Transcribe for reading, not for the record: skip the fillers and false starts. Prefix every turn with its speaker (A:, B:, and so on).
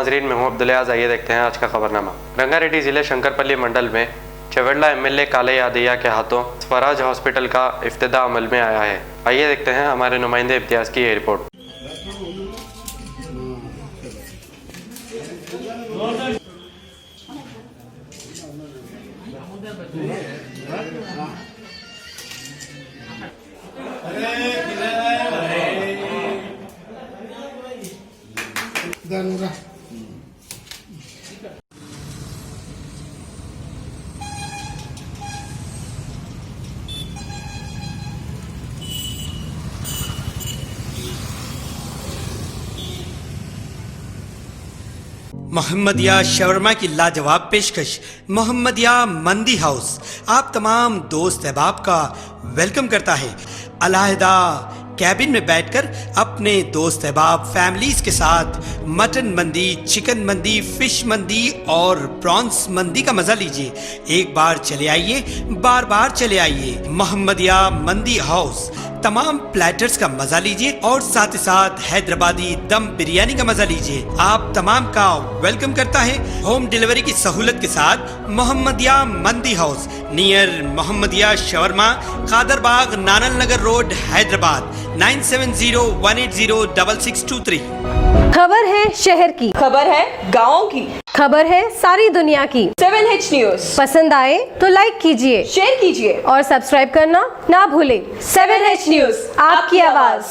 A: नाजरीन, मैं हूँ अब्दुल। आइए देखते हैं आज का खबरनामा। रंगारेड्डी जिले शंकरपल्ली मंडल में चवेडला एमएलए काले यादैया के हाथों स्वराज हॉस्पिटल का इफ्तिताह अमल में आया है। आइए देखते हैं हमारे नुमाइंदे इम्तियाज़ की ये रिपोर्ट।
B: मोहम्मदिया शवरमा की लाजवाब पेशकश मोहम्मदिया मंदी हाउस आप तमाम दोस्त अहबाब का वेलकम करता है। अलहदा कैबिन में बैठकर अपने दोस्त अहबाब फैमिलीज के साथ मटन मंदी, चिकन मंदी, फिश मंदी और प्रॉन्स मंदी का मजा लीजिए। एक बार चले आइए, बार बार चले आइए। मोहम्मदिया मंदी हाउस तमाम प्लेटर्स का मजा लीजिए और साथ ही साथ हैदराबादी दम बिरयानी का मजा लीजिए। आप तमाम का वेलकम करता है होम डिलीवरी की सहूलत के साथ मोहम्मदिया मंदी house near Mohammadia shawarma, Kadarbagh, नानल नगर रोड, हैदराबाद 9701806623।
C: खबर है शहर की,
D: खबर है गाँव की,
C: खबर है सारी दुनिया की।
D: 7H न्यूज
C: पसंद आए तो लाइक कीजिए,
D: शेयर कीजिए
C: और सब्सक्राइब करना ना भूलें।
D: 7H न्यूज,
C: आपकी आवाज।